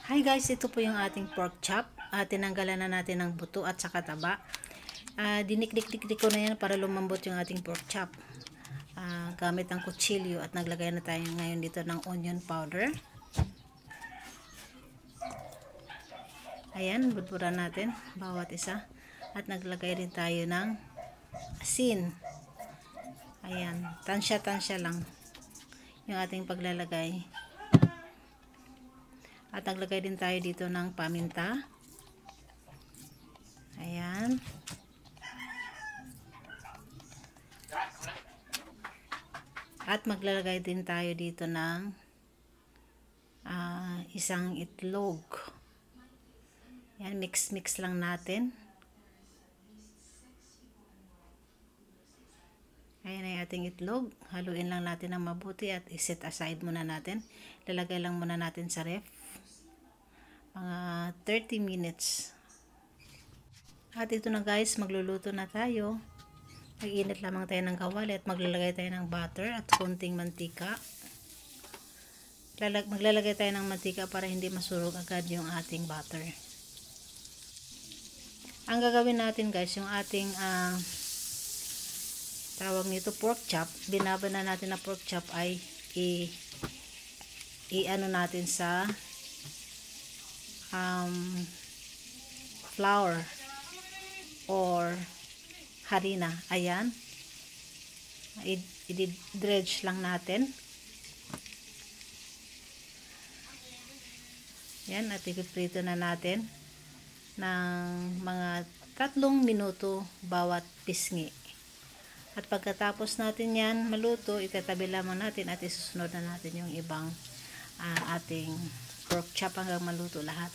Hi guys, ito po yung ating pork chop. Tinanggalan na natin ng buto at saka taba. Dinikdik-dikdik ko na yan para lumambot yung ating pork chop. Gamit ang kutsilyo at naglagay na tayo ngayon dito ng onion powder. Ayan, budburan natin bawat isa. At naglagay rin tayo ng asin. Ayan, tansya-tansya lang yung ating paglalagay. At naglagay din tayo dito ng paminta. Ayan. At maglalagay din tayo dito ng isang itlog. Ayan, mix-mix lang natin. Ayan ay ating itlog. Haluin lang natin ng mabuti at iset aside muna natin. Lalagay lang muna natin sa ref. Mga 30 minutes. At ito na guys, magluluto na tayo. Mag-init lamang tayo ng kawali at maglalagay tayo ng butter at konting mantika. Maglalagay tayo ng mantika para hindi masurog agad yung ating butter. Ang gagawin natin guys, yung ating tawag nito pork chop, binaba na natin na pork chop ay i-ano natin sa flour or harina. Ayan, i-dredge lang natin. Yan, at ipiprito na natin ng mga 3 minuto bawat pisngi. At pagkatapos natin yan maluto, itatabi lamang natin at isusunod na natin yung ibang ating pork chop hanggang maluto lahat.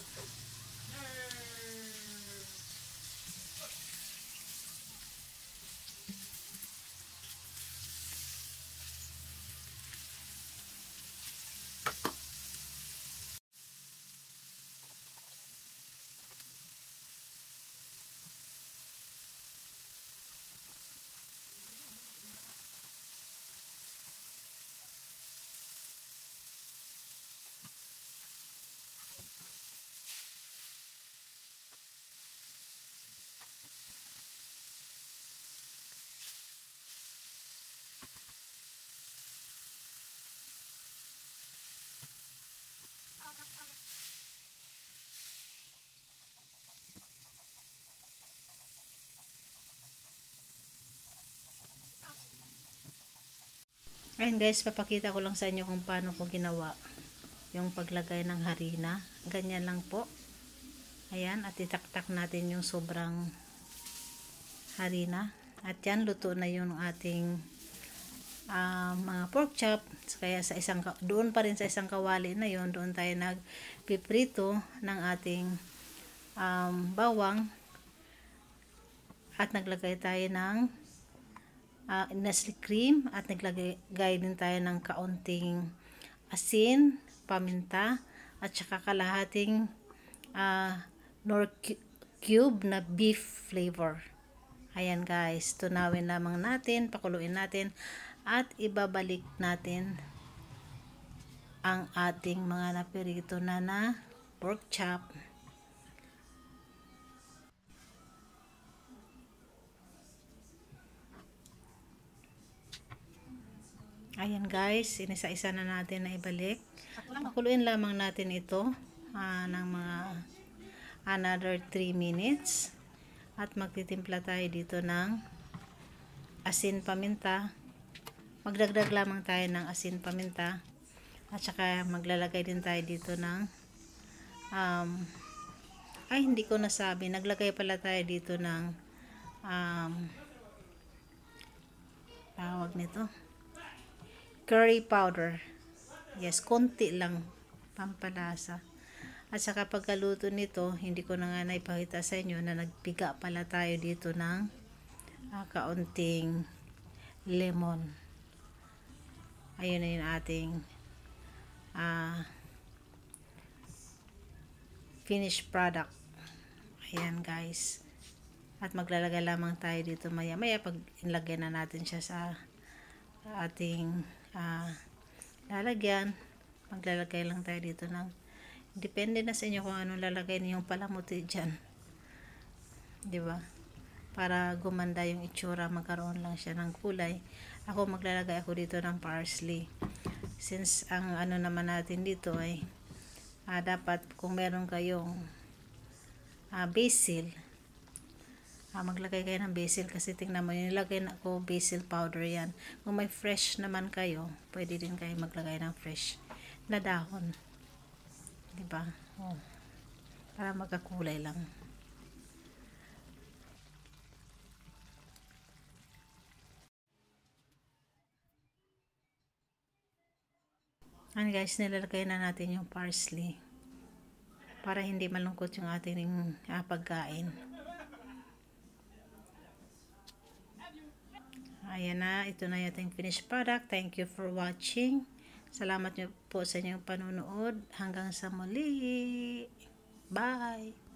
Ayan guys, papakita ko lang sa inyo kung paano ko ginawa yung paglagay ng harina. Ganyan lang po. Ayan, at itaktak natin yung sobrang harina. At yan, luto na yung ating mga pork chop. Kaya doon pa rin sa isang kawali na yon, doon tayo nagpiprito ng ating bawang. At naglagay tayo ng Nestle cream at naglagay din tayo ng kaunting asin, paminta at saka kalahating nor cube na beef flavor. Ayan guys, tunawin lamang natin, pakuluin natin at ibabalik natin ang ating mga napirito na pork chop. Ayan guys, inisa-isa na natin na ibalik. Pakuluin lamang natin ito ng mga another 3 minutes. At magtitimpla tayo dito ng asin paminta. Magdagdag lamang tayo ng asin paminta. At saka maglalagay din tayo dito ng hindi ko nasabi. Naglagay pala tayo dito ng tawag nito, curry powder. Yes, konti lang, pampalasa. At saka pagkaluto nito, hindi ko na nga naipakita sa inyo na nagpiga pala tayo dito ng kaunting lemon. Ayun na yung ating finished product. Ayan guys. At maglalagay lamang tayo dito maya-maya pag ilagay na natin siya sa ating lalagyan. Maglalagay lang tayo dito ng Depende na sa inyo kung anong lalagay niyong palamuti dyan. Diba? Para gumanda yung itsura, magkaroon lang siya ng kulay. Ako maglalagay ako dito ng parsley. Since ang ano naman natin dito ay dapat kung meron kayong basil, maglagay kayo ng basil kasi tingnan mo, nilagay na ako basil powder yan. Kung may fresh naman kayo, pwede din kayo maglagay ng fresh na dahon. Diba? Para magkakulay lang. And guys, nilalagay na natin yung parsley para hindi malungkot yung ating pagkain. Ayan na, ito na yung ating finished product. Thank you for watching. Salamat po sa inyong panonood. Hanggang sa muli. Bye!